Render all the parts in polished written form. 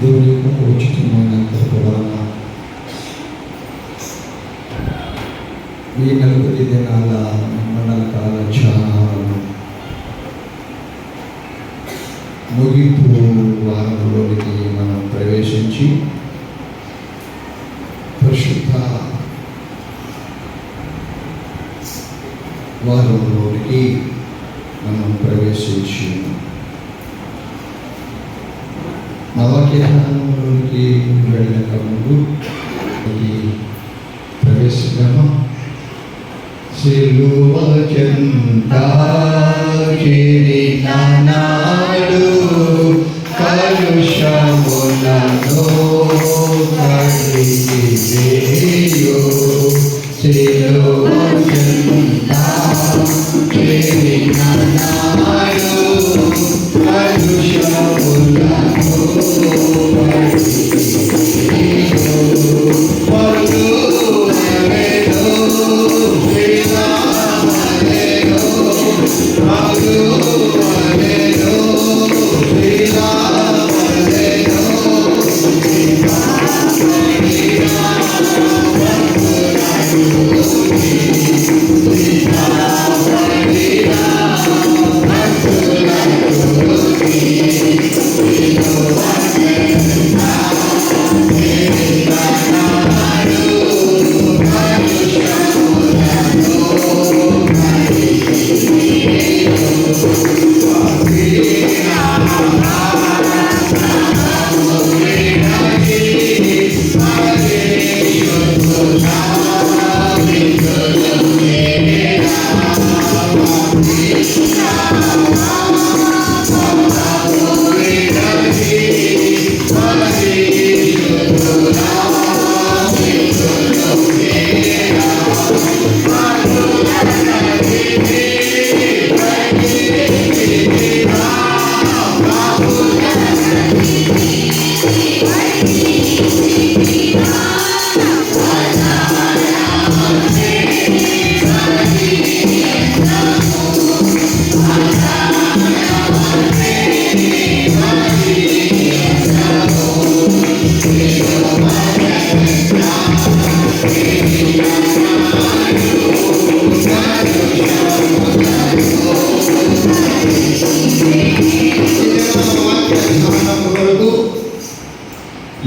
దేవుని యొక్క ఉచితమైన కృప వలన ఈ 40 దినాల మండల కాల ధ్యానాలను ముగింపు వారంలోనికి మనం ప్రవేశించి పరిశుద్ధ వారంలోనికి మనం ప్రవేశించి నవకిరణంలోనికి వెళ్ళక ముందు ప్రవేశిద్దామా. సిలువ చెంత చేరిన నాడు కలుషములను కడిగివేయు. సిలువ చెంత చేరిన నాడు కలుషములను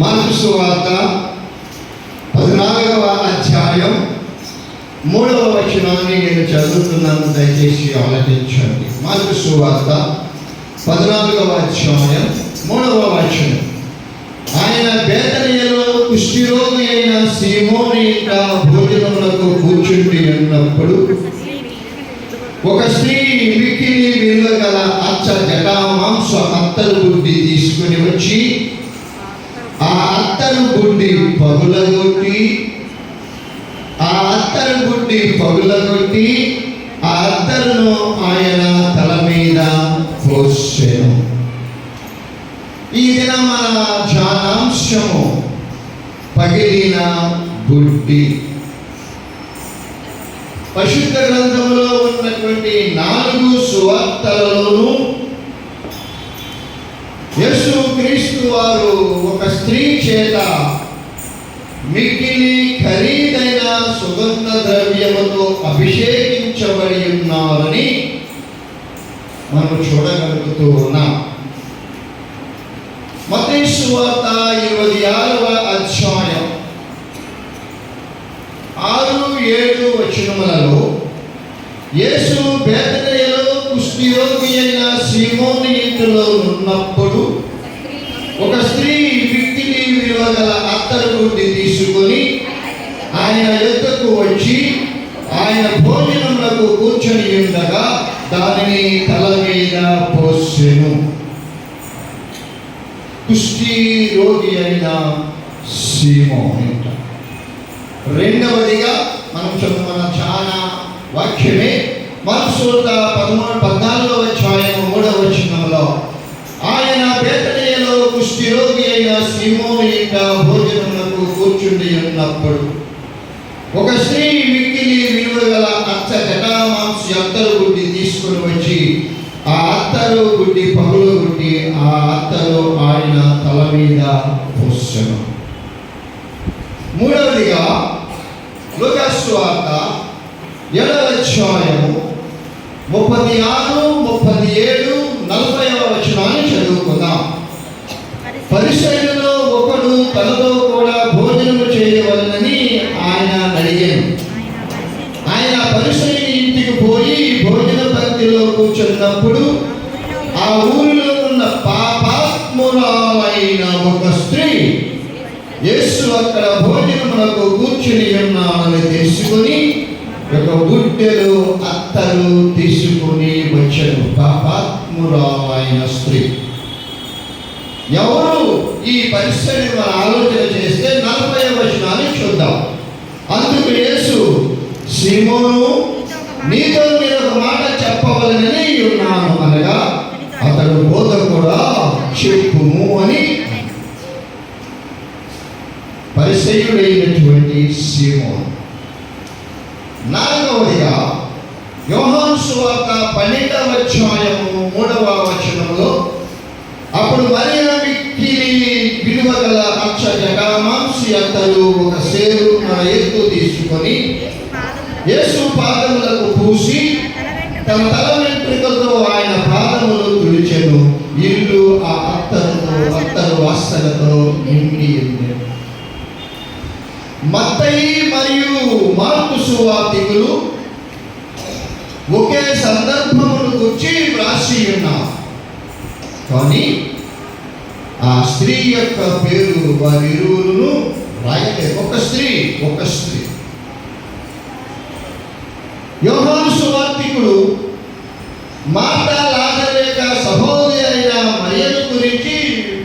మార్కు సువార్త 14వ అధ్యాయం 3వ వచనాన్ని నేను చదువుతున్నాను, దయచేసి ఆలకించండి. మార్కు సువార్త 14వ అధ్యాయం 3వ వచనం. ఆయన బేతనియలో కుష్ఠరోగి అయిన సీమోని ఇంట భోజనములకు కూర్చుండి ఉన్నప్పుడు ఒక స్త్రీ మిక్కిలి విలువ గల అచ్చ జటా మాంస అత్తరు బుడ్డి తీసుకుని వచ్చి ఆ అత్తరు బుడ్డి పగులగొట్టి ఆ అత్తరును ఆయన తల మీద పోసెను. ఈ దిన మన ధ్యానాంశము పగిలిన బుడ్డి. పరిశుద్ధ గ్రంథంలో ఉన్నటువంటి 4 సువార్తలలోనూ యేసు క్రీస్తు వారు ఒక స్త్రీ చేత మిక్కిలి ఖరీదైన సుగంధ ద్రవ్యముతో అభిషేకించబడి ఉన్నారని మనం చూడగలుగుతూ ఉన్నాం. మత్తయి సువార్త 26వ అధ్యాయం 6-7 వచనములలో యేసు బేతనియలో కుష్ఠరోగి అయిన సీమోని ఇంటిలో ఉన్నప్పుడు ఒక స్త్రీ మిక్కిలి విలువ గల అత్తరు బుడ్డి తీసుకొని ఆయన యొద్దకు వచ్చి ఆయన భోజనములకు కూర్చొని ఉండగా దానిని తల మీద పోసెను. కుష్ఠరోగి అయిన సీమోని. రెండవదిగా మనం చదువుకున్న చాలా వాక్యమే మార్కు సువార్త 14వ అధ్యాయం 3వ వచనంలో ఆయన బేతనియలో కుష్ఠరోగి అయిన సీమోని ఇంట భోజనములకు కూర్చుండి ఉన్నప్పుడు ఒక స్త్రీ మిక్కిలి విలువ గల అచ్చ జటా మాంస అత్తరు బుడ్డి తీసుకుని వచ్చి ఆ అత్తరు బుడ్డి పగులు బుడ్డి ఆ అత్తరు ఆయన తల మీద పోసెను. మూడవదిగా లూకాసు సువార్త 7వ అధ్యాయము 36, 37, 40వ వచనాన్ని చదువుకుందాం. పరిసయ్యులలో ఒకడు తనతో కూడా భోజనము చేయవలెనని ఆయన అడిగాను. ఆయన పరిసయ్యుని ఇంటికి పోయి భోజన పంక్తిలో కూర్చున్నప్పుడు ఆ ఊరిలో ఉన్న పాపాత్మురాలైన ఒక స్త్రీ యేసు అక్కడ భోజనమునకు కూర్చుని ఉన్నామని తెలుసుకొని ఒక బుట్టెలో అత్తరు తీసుకుని వచ్చాడు. పాపాత్మురాలైన స్త్రీ ఎవరు? ఈ పరిస్థితిని మనం ఆలోచన చేస్తే 40వ వచనాన్ని చూద్దాం. అందుకు యేసు, సీమోను, నీతో నేను ఒక మాట చెప్పవలనని ఉన్నాను అనగా అతడు బోధకుడా చెప్పుము అని. పరిసయ్యుడైనటువంటి సీమోను. 4వదిగా యోహాను సువార్త 12వ అధ్యాయము 3వ వచనంలో, అప్పుడు మరియ మిక్కిలి విలువ గల అక్ష జటామాంసి అత్తరు ఒక సేరున్నర ఎత్తు తీసుకొని యేసు పాదములకు పూసి తన తల వెంట్రుకలతో ఆయన పాదములు తుడిచెను. ఇల్లు ఆ అత్తరు వాసనతో నిండి ఉంది. మత్తయి మరియు మార్కు సువార్తికులు ఒకే సందర్భమును గురించి వ్రాసి ఉన్నారు. కానీ ఆ స్త్రీ యొక్క పేరు వారిరువురును రాయలేదు. ఒక స్త్రీ. యోహాను సువార్తికుడు మార్తా లాజరు యొక్క సహోదరి అయిన మరియను గురించి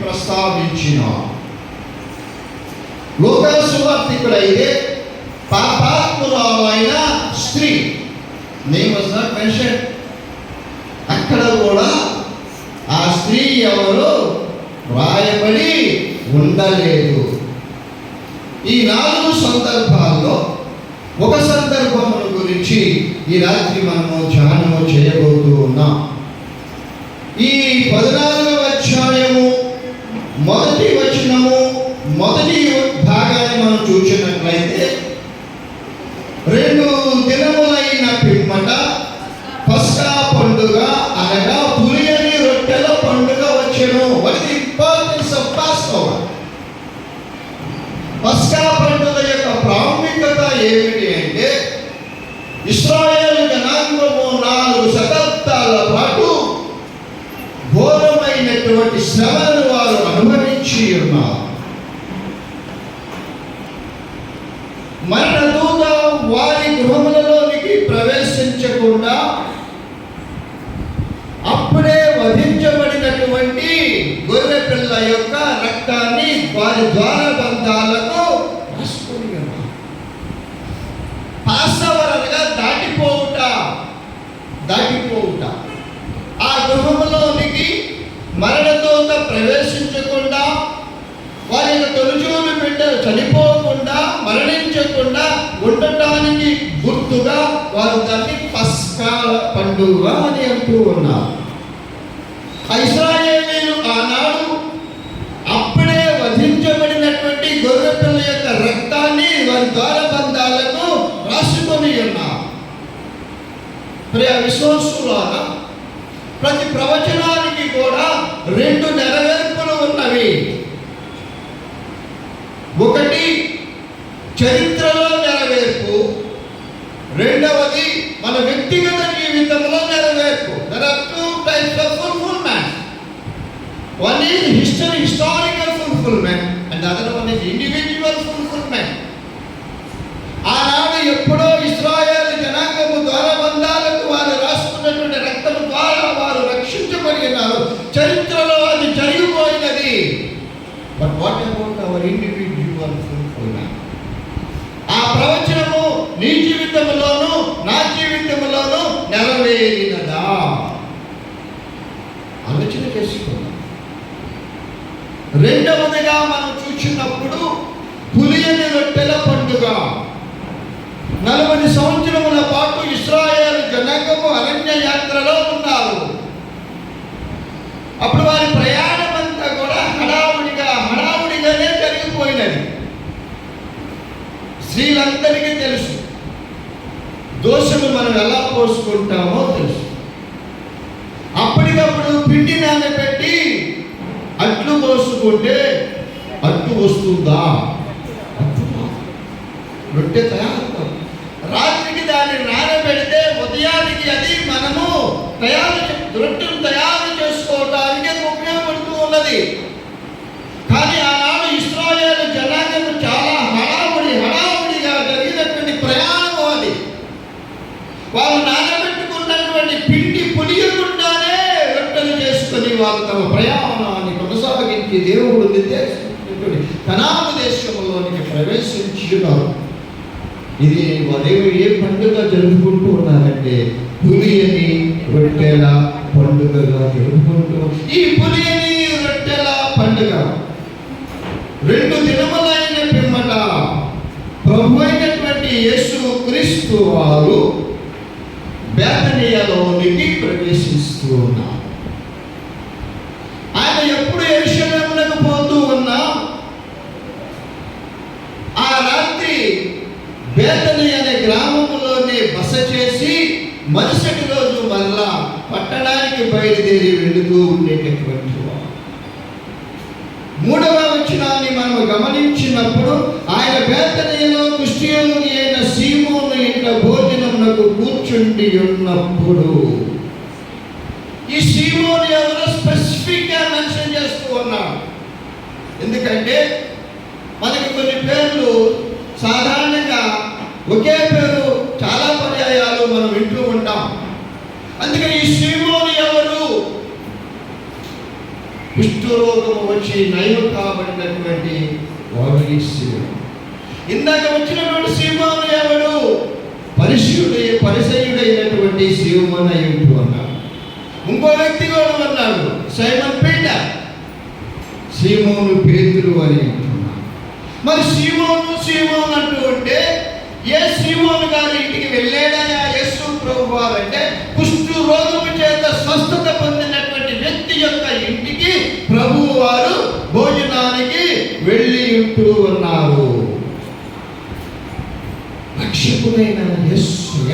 ప్రస్తావించినాడు. లూకాసు సువార్తికుడు అయితే పాపాత్మురాలైన స్త్రీ నేమ్ వాజ్ నాట్ మెన్షన్. అక్కడ కూడా ఆ స్త్రీ ఎవరో వ్రాయబడి ఉండలేదు. ఈ 4 సందర్భాల్లో ఒక సందర్భమును గురించి ఈ రాత్రి మనము ధ్యానము చేయబోతూ ఉన్నాం. ఈ 14వ అధ్యాయము 1వ వచనము మొదటి భాగాన్ని మనం చూసినట్లయితే, 2 దినములైన పిమ్మట పస్కా పండుగ అనగా పులియని రొట్టెల పండుగ వచ్చెను. What is the importance of Passover? పస్కా పండుగ యొక్క ప్రాముఖ్యత ఏమిటి అంటే, ఇశ్రాయేలు జనాంగము 4 శతాబ్దాల పాటు ఘోరమైనటువంటి శ్రమను వారు అనుభవించి ఉన్నారు. మరణదూత వారి గృహములలోనికి ప్రవేశించకుండా అప్పుడే వధించబడినటువంటి గొర్రె పిల్ల యొక్క రక్తాన్ని వారి ద్వారబంధాలకు రాసుకొని ఉన్నారు. పాస్ఓవర్ అనగా దాటిపోవుట. ఆ గృహములోనికి మరణదూత ప్రవేశించకుండా, వారి యొక్క తొలిచూలు బిడ్డలు చనిపోకుండా, మరణించకుండా ఉండటానికి గుర్తుగా వారు దాన్ని పస్కా పండుగ అని అంటూ ఉన్నారు. ఇశ్రాయేలీయులు ఆనాడు అప్పుడే వధించబడినటువంటి గొర్రెపిల్ల యొక్క రక్తాన్ని వారి ద్వారబంధాలకు రాసుకొని ఉన్నారు. ప్రియ విశ్వాసులారా, ప్రతి ప్రవచనానికి కూడా 2 నెరవేర్పులు ఉన్నవి. ఒకటి చరిత్రలో నెరవేర్పు, రెండవది మన వ్యక్తిగత జీవితంలో నెరవేర్పు. There are 2 types of fulfillment. One is historical fulfillment and the other one is individual fulfillment. ఆనాడు ఎప్పుడో ఇశ్రాయేలు జనాంగము ద్వారబంధాలకు వారు రాసుకున్నటువంటి రక్తము ద్వారా వారు రక్షించబడి ఉన్నారు. చరిత్రలో అది జరిగిపోయినది. But what about our individual fulfilment? ఆ ప్రవచనము నీ జీవితంలోనూ నా జీవితంలోనూ నెరవేరినదా? ఆలోచన చేసుకుందాం. రెండవదిగా మనం చూసినప్పుడు పులియని రొట్టెల పండుగ. 40 సంవత్సరముల పాటు ఇశ్రాయేలు జనాంగము అరణ్య యాత్రలో ఉన్నారు. అప్పుడు వారి ప్రయాణం అంతా కూడా హడావుడిగా తెలుసు, దోశలు మనం ఎలా పోసుకుంటామో తెలుసు. అప్పటికప్పుడు పిండి నానబెట్టి అట్లు పోసుకుంటే అట్టు వస్తుందా? రొట్టె తయారు. రాత్రికి దాన్ని నానబెడితే ఉదయానికి అది మనము రొట్టెను తయారు చేసుకోవడానికి ఉపయోగపడుతూ ఉన్నది. కానీ ఆనాడు ఇశ్రాయేలు జనాంగము చాలా హడావుడిగా జరిగినటువంటి ప్రయాణం అది. వాళ్ళు నానబెట్టుకున్నటువంటి పిండి పులియకుండానే రొట్టెలు చేసుకొని వాళ్ళు తమ ప్రయాణాన్ని కొనసాగించి దేవుడు నిర్దేశించినటువంటి కనాను దేశంలోనికి ప్రవేశించున్నారు. ఇది వారేమి ఏ పండుగ జరుపుకుంటూ ఉన్నారంటే పులియని రొట్టెల పండుగగా జరుపుకుంటూ. ఈ పులియని రొట్టెల పండుగ 2 దినములైన పిమ్మట ప్రభు అయినటువంటి యేసు క్రీస్తు వారు బేతనియలోనికి ప్రవేశిస్తూ ఉన్నారు. ఆయన ఎప్పుడు యెరూషలేమునకు పోతూ ఉన్నా ఆ రాత్రి బేతని అనే గ్రామంలోనే బస చేసి మరుసటి రోజు మళ్ళా పట్టణానికి బయలుదేరి వెళుతూ ఉండేటటువంటి వారు. 3వ వచనాన్ని మనం గమనించినప్పుడు ఆయన బేతనియలో కుష్ఠరోగి అయిన సీమోను ఇంట భోజనమునకు కూర్చుండి ఉన్నప్పుడు, ఈ సీమోను ఎవరో స్పెసిఫిక్ గా మెన్షన్ చేస్తూ ఉన్నాడు. ఎందుకంటే మనకి కొన్ని పేర్లు సాధారణంగా ఒకే పేరు చాలా పర్యాయాలు మనం వింటూ ఉంటాం. అందుకని ఈ సీమోను ఎవరు? కుష్ఠరోగము వచ్చి నయం కాబడినటువంటి వాడు ఈ సీమోను. ఇందాక వచ్చినటువంటి సీమోను ఎవరు? పరిసయ్యుడైనటువంటి సీమోను అయి ఉంటూ అన్నాడు. ఇంకో వ్యక్తి కూడా అన్నాడు, సైమన్ పీటర్, సీమోను పేతురు అని అంటున్నాడు. మరి సీమోను అంటూ ఉంటే ఏ సీమోను గారి ఇంటికి వెళ్ళాడని యేసు ప్రభు వారు అంటే కుష్ఠు రోగము చేత స్వస్థత పొందినటువంటి వ్యక్తి యొక్క ఇంటికి ప్రభు వారు భోజనానికి వెళ్ళి ఉంటూ ఉన్నారు. రక్షకుడైన యేసయ్య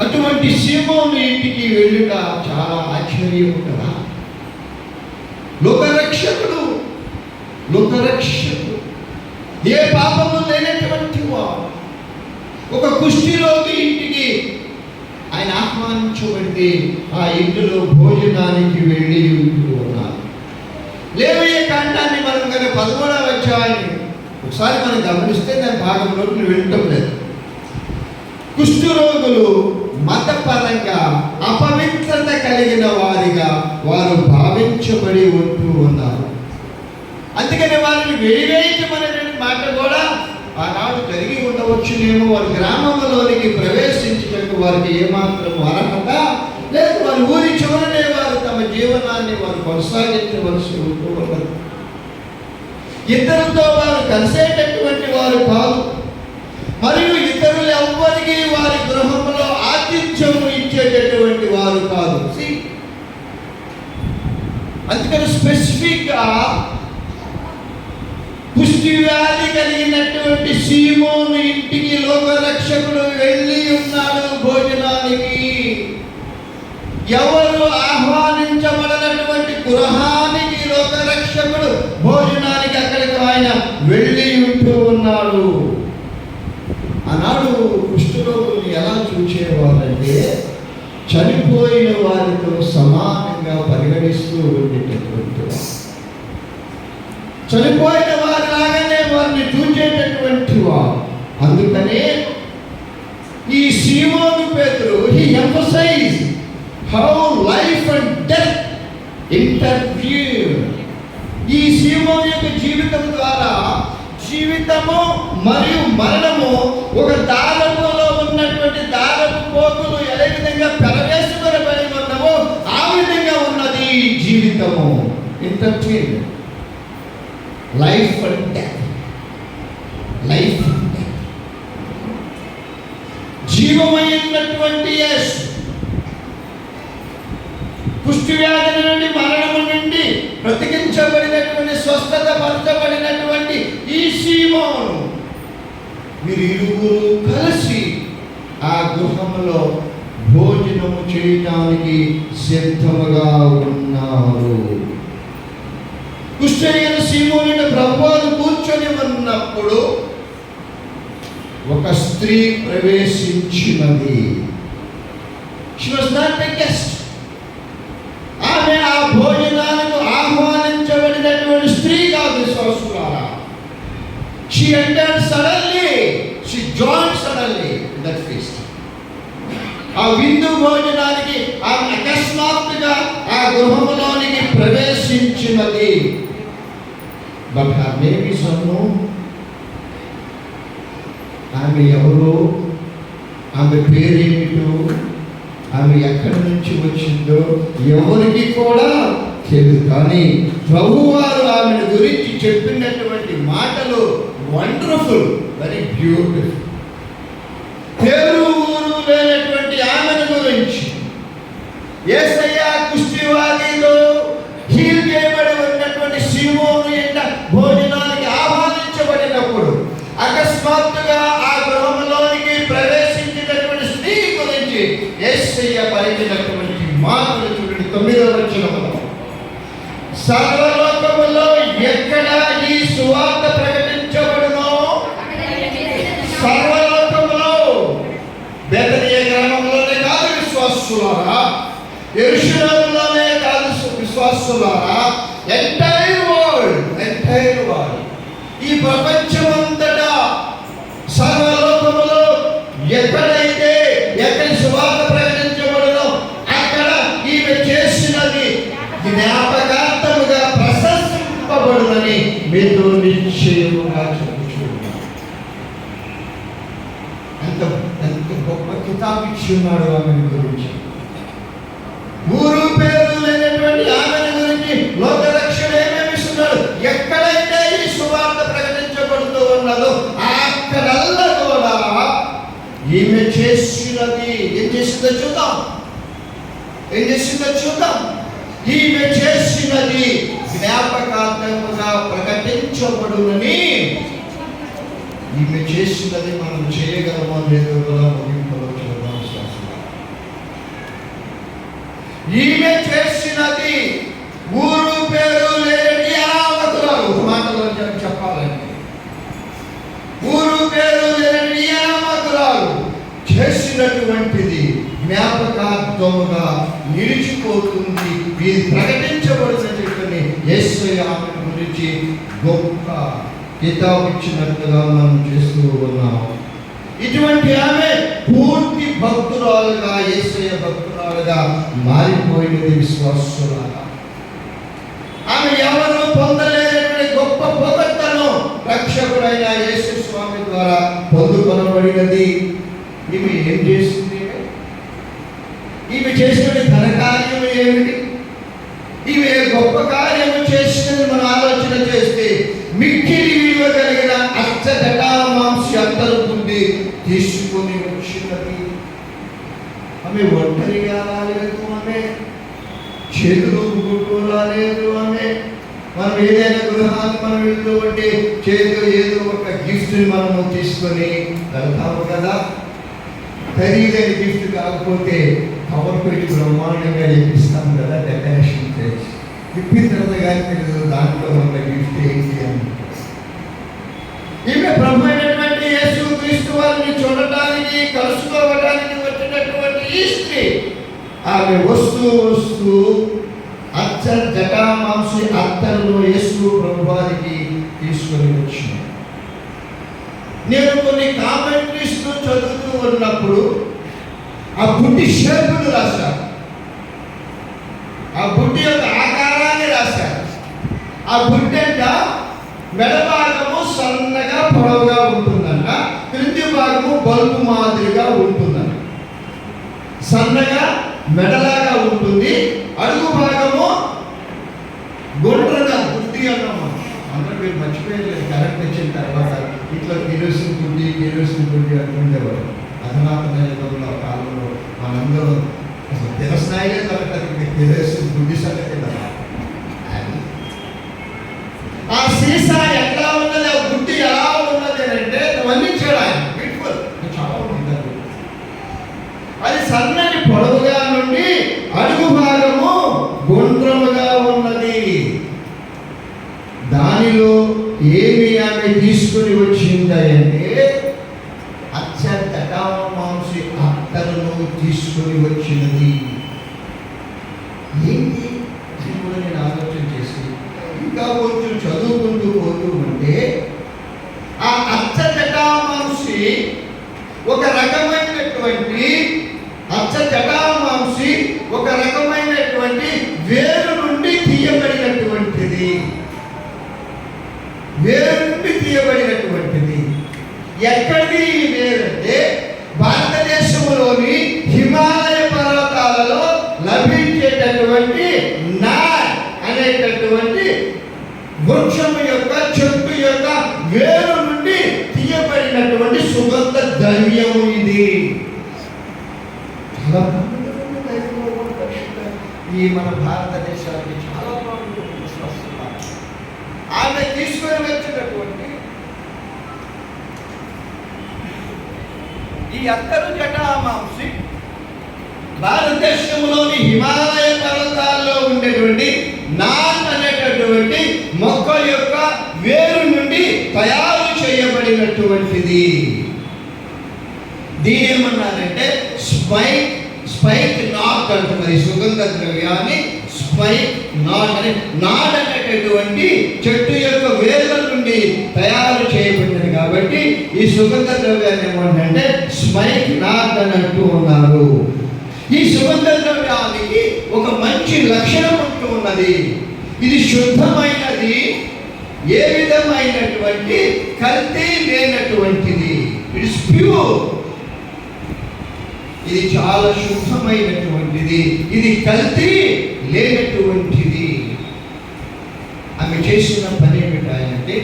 అటువంటి సీమోను ఇంటికి వెళ్ళుట చాలా ఆశ్చర్యం కదా. లోకరక్షకుడు ఏ పాపము లేనటువంటి వాడు ఒక కుష్ఠరోగి ఇంటికి ఆయన ఆహ్వానించబడి ఆ ఇంటిలో భోజనానికి వెళ్ళి ఉంటూ ఉన్నారు. లేవీయ కాండాన్ని మనం కనుక 13వ అధ్యాయాన్ని ఒకసారి మనం గమనిస్తే దాని భాగంలోకి వెళ్ళటం లేదు. కుష్ఠరోగులు మతపరంగా అపవిత్రత కలిగిన వారిగా వారు భావించబడి ఉంటూ ఉన్నారు. అందుకని వారిని వెలివేయమనేటువంటి మాట కూడా ఆనాడు జరిగి ఉండవచ్చునేమో. వారి గ్రామంలోనికి ప్రవేశించడానికి వారికి ఏమాత్రం అర్హత లేదు. వారి ఊరి చివరనే వారు తమ జీవనాన్ని వారు కొనసాగించవలసి ఉంటూ ఉన్నారు. ఇతరులతో వారు కలిసేటటువంటి వారు కాదు, మరియు ఇతరులు ఎవ్వరికి వారి గృహంలో ఆతిథ్యం ఇచ్చేటటువంటి వారు కాదు. అందుకని స్పెసిఫిక్గా కుష్ఠి వ్యాధి కలిగినటువంటి సీమోను ఇంటికి లోకరక్షకుడు వెళ్ళి ఉన్నాడు భోజనానికి. ఎవరు ఆహ్వానించబడినటువంటి గృహానికి లోకరక్షకుడు భోజనానికి అక్కడికి ఆయన వెళ్ళి ఉంటూ ఉన్నాడు. ఆనాడు కుష్ఠరోగుల్ని ఎలా చూచేవారంటే చనిపోయిన వారితో సమానంగా పరిగణిస్తూ ఉండేటటువంటి వారు. చనిపోయిన వారిలాగానే వారిని చూచేటటువంటి వారు. అందుకనే ఈ సీమోను పేతురు he emphasized how life and death interfere. ఈ సీమోను యొక్క జీవితం ద్వారా జీవితము మరియు మరణము ఒక దారములో ఉన్నటువంటి దారపు పోగులు ఏ విధంగా పెరవేసుకొనబడి ఉన్నావో ఆ విధంగా ఉన్నది జీవితము. Interfere life and death, life and death. జీవమైనటువంటి యేసు కుష్ఠి వ్యాధి నుండి మరణము నుండి బ్రతికించబడినటువంటి స్వస్థత పరచబడినటువంటి ఈ సీమోను వీరిరువురు కలిసి ఆ గృహంలో భోజనము చేయటానికి సిద్ధముగా ఉన్నారు. కుష్ఠరోగి సీమోనుని ప్రభువును కూర్చొని ఉన్నప్పుడు ఒక స్త్రీ ప్రవేశించినది. She was not a guest. ఆమె ఆ భోజనానికి ఆహ్వానించబడినటువంటి స్త్రీ కాదు విశ్వాసులారా. She entered suddenly. She joined suddenly in that feast. ఆ విందు భోజనానికి ఆమె అకస్మాత్తుగా ఆ గృహంలోనికి ప్రవేశించినది. But her name is unknown. ఆమె ఎవరో, ఆమె పేరేమిటో, ఆమె ఎక్కడి నుంచి వచ్చిందో ఎవరికి కూడా తెలియదు. కానీ ప్రభువారు ఆమెను గురించి చెప్పినటువంటి మాటలు వండర్ఫుల్, వెరీ బ్యూటిఫుల్. పేరు ఊరు లేనటువంటి ఆమెను గురించి యేసయ్య కుష్ఠరోగిలో హీల్ చేయబడి ఉన్నటువంటి సీమోను ఎంట భోజనానికి ఆహ్వానించబడినప్పుడు అకస్మాత్తుగా ఆ గృహంలోనికి ప్రవేశించినటువంటి స్త్రీ గురించి యేసయ్య పలికినటువంటి మాటలు చూడండి. 9వ వచనంలో, సర్వలోకములో ఎక్కడ ఈ సువార్త ప్రకటించబడునో, సర్వలోకములో, బేతనియ గ్రామంలోనే కాదు విశ్వాసులారా, యెరూషలేములోనే కాదు విశ్వాసులారా, ఎంటైర్ వరల్డ్, ఈ ప్రపంచమంతటా సర్వలోకములో ఎక్కడి సువార్త ప్రకటించబడునో అక్కడ ఈమె చేసినది జ్ఞాపకార్థముగా ప్రశంసింపబడునని మీతో నిశ్చయముగా చెప్పుచున్నాను. ఎంత గొప్ప కితాబు ఇచ్చున్నాడు ఆమెను గురించి. ఊరు పేరు లేనటువంటి ఆమెను గురించి లోకరక్షణ ఏమేమి ఇస్తున్నాడు. ఎక్కడైతే ఈ సువార్త ప్రకటించబడుతూ ఉన్నదో అక్కడల్లా కూడా ఈమె చేసినది ఏం చేసిందో చూద్దాం. ఈమె చేసినది జ్ఞాపకార్థముగా ప్రకటించబడునని. ఈమె చేసినది మనం చేయగలమో లేదో కూడా ముగింపులో చూద్దాం. ఈమె చేసినది ఊరు పేరు లేని అనామకురాలు. ఒక మాటలో చెప్పాలంటే ఊరు పేరు లేని అనామకురాలు చేసినటువంటిది జ్ఞాపకార్థముగా నిలిచిపోతుంది. ఇది ప్రకటించబడినటువంటి యేసయ్య ఆమె గురించి గొప్ప కితాబు ఇచ్చినట్లుగా మనం చేస్తూ ఉన్నాం. ఇటువంటి ఆమె పూర్తి భక్తురాలుగా, యేసయ్య భక్తురాలుగా మారిపోయినది విశ్వాసులారా. ఆమె ఎవరు పొందలేనటువంటి గొప్ప పొగడ్తను రక్షకుడైన యేసు స్వామి ద్వారా పొందుకొనబడినది. ఈమె ఏం చేసింది? ఈమె చేసిన ఘనకార్యము ఏమిటి? ఈమె గొప్ప కార్యము చేసినది మనం ఆలోచన చేస్తే మిక్కిలి విలువ కలిగిన అష్టజటామాంసి అంతరుంది తీసుకొని వచ్చినది. ఆమె ఒంటరిగా రాలేదు, ఆమె చేతులు గుడ్డు రాలేదు. ఆమె మనం ఏదైనా గృహాన్ని మనం వెళ్తూ ఉంటే చేతిలో ఏదో ఒక గిఫ్ట్ని మనము తీసుకొని వెళ్తాము కదా. ఖరీదైన గిఫ్ట్ కాకపోతే కవర్ పెట్టి బ్రహ్మాండంగా ఇప్పిస్తాం కదా, డెకరేషన్ చేసి. ఇప్పిన తర్వాత కానీ మీరు దాంట్లో ఉన్న గిఫ్ట్ ఏంటి అని. ఈమె ప్రభు అయినటువంటి యేసు క్రీస్తు వారిని చూడటానికి, కలుసుకోవడానికి వచ్చినటువంటి ఈ స్త్రీ ఆమె వస్తూ జటామాంసి అత్తరులో యేసు ప్రభు వారికి తీసుకొని వచ్చింది. నేను కొన్ని కామెంట్రీస్ చదువుతూ ఉన్నప్పుడు ఆ బుడ్డి షేపును రాశారు, ఆ బుడ్డి యొక్క ఆకారాన్ని రాశారు. ఆ బుడ్డి అంట మెడభాగము సన్నగా పొడవుగా ఉంటుందంట, క్రింది భాగము బల్బు మాదిరిగా ఉంటుందంట. సన్నగా మెడలాగా ఉంటుంది, అడుగు భాగము గుండ్రగా బుడ్డి అన్నమాట. అందరూ మీరు మర్చిపోయలేదు, కరెంట్ వచ్చిన తర్వాత ఇట్లా కిరోసిన్ గుడ్డి అంటుండేవారు. అధునాతన యుగంలో కాలంలో మనందరూ అసలు తిరస్నాయిలే దొరకదు, కిరోసిన్ గుడ్డి సంగతి కదా. ఆ సీసా ఎట్లా ఉన్నది, ఆ గుడ్డి ఎలా ఉన్నది అని అంటే వర్ణించాడు ఆయన. తీయబడినటువంటిది, వేరు నుండి తీయబడినటువంటిది. ఎక్కడిది ఈ వేరంటే భారతదేశంలోని హిమాలయ పర్వతాలలో లభించేటటువంటి నార్ అనేటటువంటి వృక్షము యొక్క చెట్టు యొక్క వేరు నుండి తీయబడినటువంటి సుగంధ ద్రవ్యము ఇది. ఈ మన భారతదేశానికి చాలా బాగుంటుంది స్వస్థత. ఆమె తీసుకొని వచ్చినటువంటి ఈ అత్తరు జటామాంసి భారతదేశంలోని హిమాలయ పర్వతాల్లో ఉండేటువంటి నాన్ అనేటటువంటి మొక్క యొక్క వేరు నుండి తయారు చేయబడినటువంటిది. దీని ఏమన్నారంటే స్పైక్ నాట్ అంటున్నారు. సుగంధ ద్రవ్యాన్ని స్పైక్ నాట్ అని, నాట్ అనేటటువంటి చెట్టు యొక్క వేర్ల నుండి తయారు చేయబడింది కాబట్టి ఈ సుగంధ ద్రవ్యాన్ని ఏమంటే స్పైక్ నాట్ అని అంటూ ఉన్నారు. ఈ సుగంధ ద్రవ్యానికి ఒక మంచి లక్షణం ఉంటూ ఉన్నది. ఇది శుద్ధమైనది, ఏ విధమైనటువంటి కల్తీ లేనటువంటిది. It's pure. ఇది చాలా శుద్ధమైనటువంటిది, ఇది కల్తీ లేనటువంటిది. ఆమె చేసిన పని ఏమిటంటే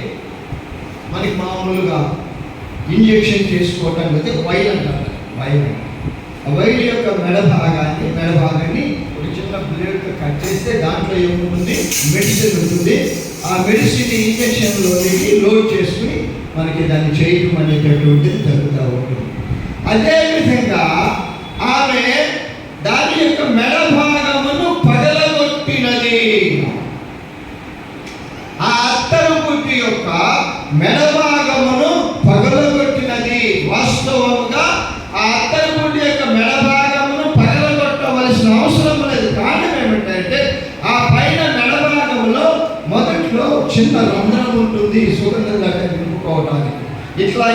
మనకి మామూలుగా ఇంజెక్షన్ చేసుకోవటానికి వైల్ అంటారు. ఆ వైల్ యొక్క మెడ భాగాన్ని ఒక చిన్న బ్లేడ్తో కట్ చేస్తే దాంట్లో ఏముంటుంది, మెడిసిన్ ఉంటుంది. ఆ మెడిసిన్ ఇంజెక్షన్లోనికి లోడ్ చేసుకుని మనకి దాన్ని చేయటం అనేటటువంటిది జరుగుతూ ఉంటుంది. అదేవిధంగా ఆమె దాని యొక్క మెడ భాగమును పగలగొట్టినది. ఆ అత్తరు బుద్ధి యొక్క మెడ భాగమును పగలగొట్టినది. వాస్తవముగా ఆ అత్తరు బుద్ధి యొక్క మెడ భాగమును పగలగొట్టవలసిన అవసరం లేదు. కారణం ఏమిటంటే ఆ పైన మెడ భాగంలో మొదట్లో చిన్న రంధ్రం ఉంటుంది సుగంధం నింపుకోవడానికి. ఇట్లా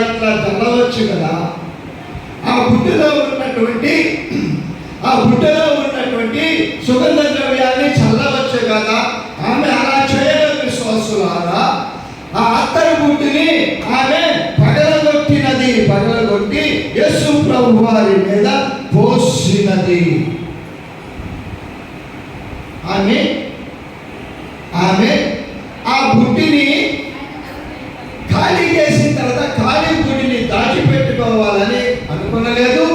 చల్లవచ్చు కదా. ఆ బుట్టలో ఉన్నటువంటి సుగంధ ద్రవ్యాన్ని చల్లవచ్చు కదా. ఆమె అలా చేయడం విశ్వాసులారా. ఆ అత్తరు బుట్టిని ఆమె పగలగొట్టి యేసు ప్రభు వారి మీద పోసినది. ఆమె ఆ బుట్టిని ఖాళీ చేసిన తర్వాత ఖాళీ బుట్టిని దాచిపెట్టుకోవాలని అనుకునలేదు.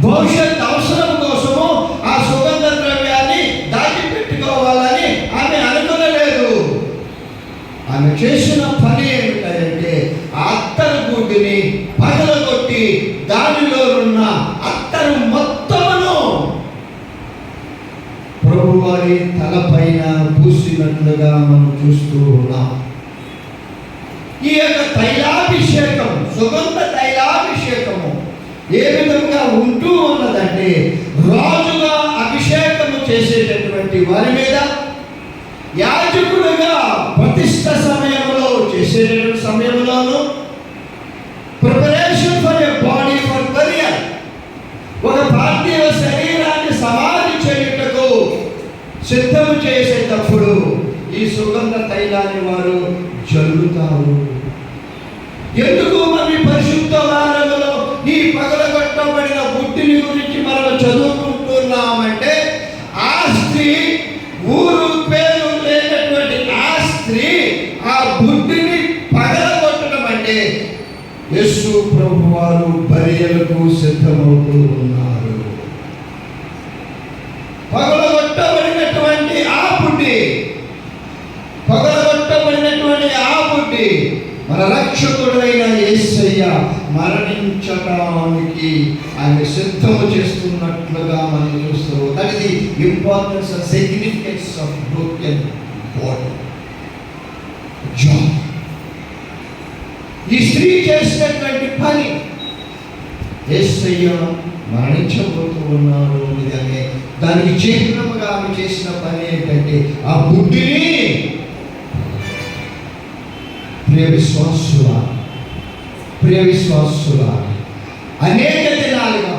భవిష్యత్ అవసరం కోసము ఆ సుగంధ ద్రవ్యాన్ని దాచిపెట్టుకోవాలని ఆమె అనుకునలేదు. ఆమె చేసిన పని ఏమిటంటే ఆ అత్తరు గుడ్డిని పగలగొట్టి దానిలో ఉన్న అత్తరు మొత్తమును ప్రభువారి తలపైన పూసినట్లుగా మనం చూస్తూ ఉన్నాం. ఈ యొక్క తైలాభిషేకం, సుగంధ తైలాభిషేకము ఏ విధంగా ఉంటూ ఉన్నదంటే రాజుగా అభిషేకము చేసేటటువంటి వారి మీద, యాజకుడుగా ప్రతిష్ఠ సమయంలో చేసేటటువంటి సమయంలోను, preparation for a body for burial, ఒక పార్థివ శరీరాన్ని సమాధి చేయుటకు సిద్ధము చేసేటప్పుడు ఈ సుగంధ తైలాన్ని వారు జల్లుతారు. ఎందుకు మరి పరిశుద్ధ వారములో ఈ పగలగొట్టబడిన బుట్టిని గురించి మనం చదువుకుంటున్నామంటే ఆ స్త్రీ, ఊరు పేరు లేనటువంటి ఆ స్త్రీ ఆ బుట్టిని పగలగొట్టడం అంటే యేసు ప్రభు వారు బరియలకు సిద్ధమవుతూ ఉన్నారు. పగలగొట్టబడినటువంటి ఆ బుట్టి మన రక్షకుడైన యేసయ్య మరణించడానికి ఆయన సిద్ధము చేస్తున్నట్లుగా మనం చూస్తూ, that is the importance and significance of broken body. ఈ స్త్రీ చేసినటువంటి పని, యేసయ్య మరణించబోతూ ఉన్నారు నిజమే. దానికి చిహ్నముగా ఆమె చేసిన పని ఏంటంటే ఆ బుద్ధిని ప్రియ విశ్వాసుల అనేక దినాలుగా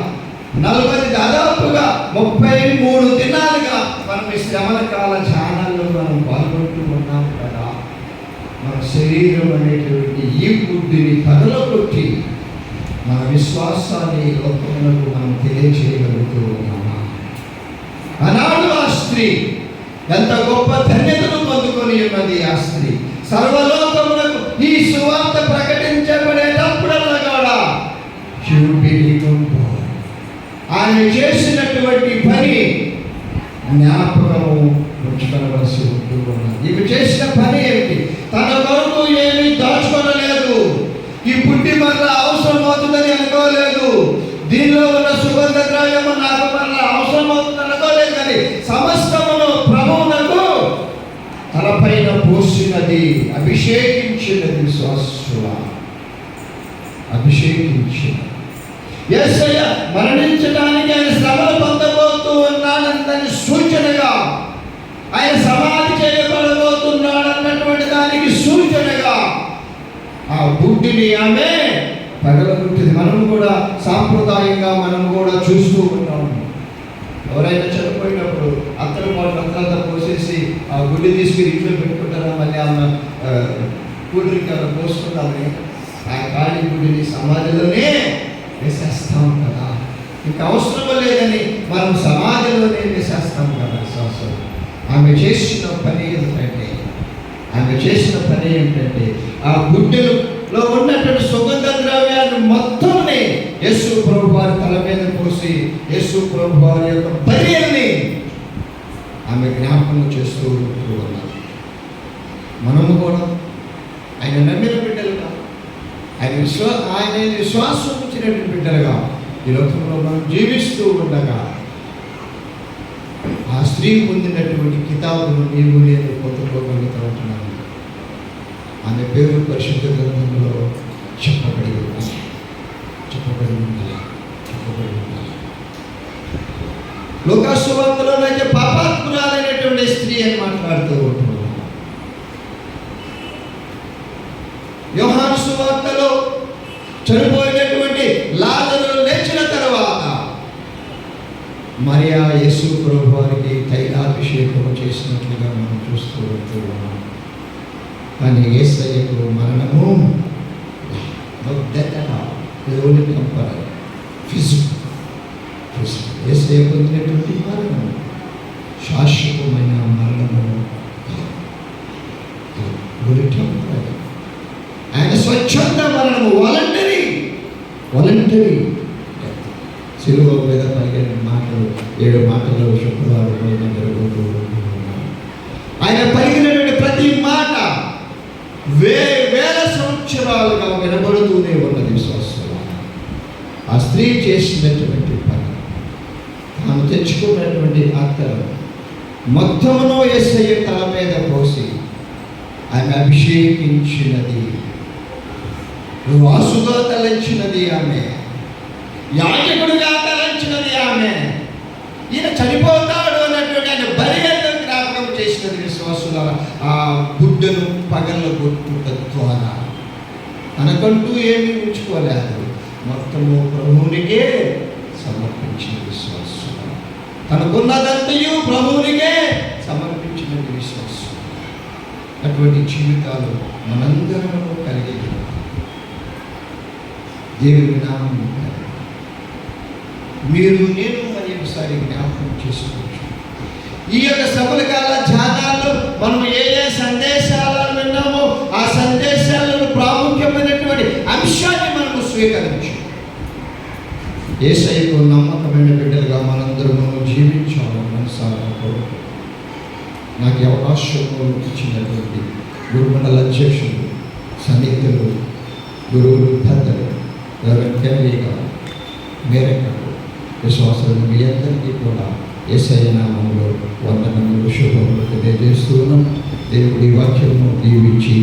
దాదాపుగా 33 దినాలుగా మనం ఈ శ్రమల కాల ఛానల్లో మనం పాల్గొంటూ ఉన్నాం కదా, మన శరీరం అనేటువంటి ఈ బుద్ధిని కదలగొట్టి మన విశ్వాసాన్ని లోకములకు మనం తెలియచేయగలుగుతూ ఉన్నామా? ఆనాడు ఆ స్త్రీ ఎంత గొప్ప ధన్యతను పొందుకొని ఉన్నది. ఆ స్త్రీ సర్వలోకములకు ఈ సువార్త ప్రకటించబడేటప్పుడల్లా కూడా ఆయన చేసినటువంటి పని జ్ఞాపకము ఉంచుకోవలసి ఉంటూ ఉన్నది. ఇవి చేసిన పని ఏమిటి? తన కొరకు ఏమీ దాచుకోలేదు. ఈ పుట్టి మరలా అవసరం అవుతుందని అనుకోలేదు. దీనిలో ఉన్న సుగంధ ద్రవ్యము నాకు మరలా అవసరం అవుతుంది అనుకోలేదు. కానీ సమస్తమును ప్రభువునకు తలపైన పోసినది, అభిషేకించినది. శ్వాస అభిషేకించినది. యేసయ్య మరణించడానికి ఆయన శ్రమలు పొందబోతూ ఉన్నాడన్నది సూచనగా, ఆయన సమాధి చేయబడబోతున్నాడన్నటువంటి దానికి సూచనగా ఆ బుడ్డిని ఆమె పగలగొట్టింది. మనం కూడా సాంప్రదాయంగా మనం కూడా చూస్తూ ఉన్నాము. ఎవరైనా చనిపోయినప్పుడు అత్తలు అంతా పోసేసి ఆ గుడ్డి తీసుకుని ఇంట్లో పెట్టుకుంటారా, మళ్ళీ ఆమె కూల్ డ్రింక్ అలా పోసుకుంటామని ఆ ఖాళీ గుడ్డిని సమాధిలోనే వేసేస్తాం కదా. ఇంకా అవసరం లేదని మనం సమాధిలోనే వేసేస్తాం కదా. శ్వాసలు ఆమె చేసిన పని ఏమిటంటే ఆ గుడ్డెలో ఉన్నటువంటి సుగంధ ద్రవ్యాన్ని మొత్తంని యేసు ప్రభు వారి తల మీద పోసి యేసు ప్రభు వారి యొక్క పర్యల్ని ఆమె జ్ఞాపకం చేస్తూ ఉన్నారు. మనము కూడా ఆయన నమ్మిన బిడ్డలుగా, ఆయన విశ్వాసం ఉంచినటువంటి బిడ్డలుగా ఈ లోకంలో మనం జీవిస్తూ ఉండగా ఆ స్త్రీ పొందినటువంటి కితాబును నీవు నేను పొందుకోగలుగుతూ ఉంటున్నాను. ఆమె పేరు పరిశుద్ధ గ్రంథంలో చెప్పబడి ఉండాలి. లూకాసు సువార్తలోనైతే పాపాత్మురాలైనటువంటి స్త్రీ అని మాట్లాడుతూ ఉంటున్నాను. యోహాను సువార్తలో చనిపోయినటువంటి లాజరు లేచిన తర్వాత మరియా యేసు ప్రభు వారికి తైలాభిషేకం చేసినట్లుగా మనం చూస్తూ ఉన్నాం. కానీ యేసయ్యకు మరణము యేసయ్య పొందినటువంటి మరణము శాశ్వతమైన మరణము. ఆయన స్వచ్ఛంద మరణము, వాలంటరీ సిలువ మీద పలికిన మాటలు 7 మాటలు శుక్రవారం రోజున జరుగుతూ ఉన్నాయి. ఆయన పలికినటువంటి ప్రతి మాట వేల సంవత్సరాలుగా వినబడుతూనే ఉన్నది. విశ్వాసం ఆ స్త్రీ చేసినటువంటి పని, తాను తెచ్చుకున్నటువంటి అత్తరు మొత్తమును యేసయ్య తల మీద పోసి ఆమె అభిషేకించినది, వాసుగా తలంచినది, ఆమె యాజకుడిగా తలంచినది. ఆమె ఈయన చనిపోతాడు అన్నటువంటి ఆయన బలిగండం జ్ఞాపకం చేసినది. విశ్వాసుల ఆ గుడ్డను పగలగొట్టుట ద్వారా తనకంటూ ఏమీ ఉంచుకోలేదు, మొత్తము ప్రభువునికే సమర్పించిన విశ్వాసం. తనకున్నదంతయు ప్రభువునికే సమర్పించిన విశ్వాసం. అటువంటి జీవితాలు మనందరము కలిగి దేవుని నామం మీరు నేను మరి ఒకసారి జ్ఞాపకం చేసుకోవచ్చు. ఈ యొక్క సభల కాల ధ్యానాల్లో మనం ఏ సందేశాలను విన్నామో ఆ సందేశాలను ప్రాముఖ్యమైనటువంటి అంశాన్ని మనము స్వీకరించు. యేసయ్యకు నమ్మకమైన బిడ్డలుగా మనందరము జీవించాలని మనసారా కోరుకు. నాకు అవకాశం ఇచ్చినటువంటి గురుమండల అధ్యక్షులు, సన్నిహితులు, గురువులు, పెద్దలు, కేవలిగా మేరకు విశ్వాసాలు మీ అందరికీ కూడా యేసయ్య నామములో వందనములు, శుభములు తెలియజేస్తూ ఉన్నాం. దేవుడి వాక్యము దీవించి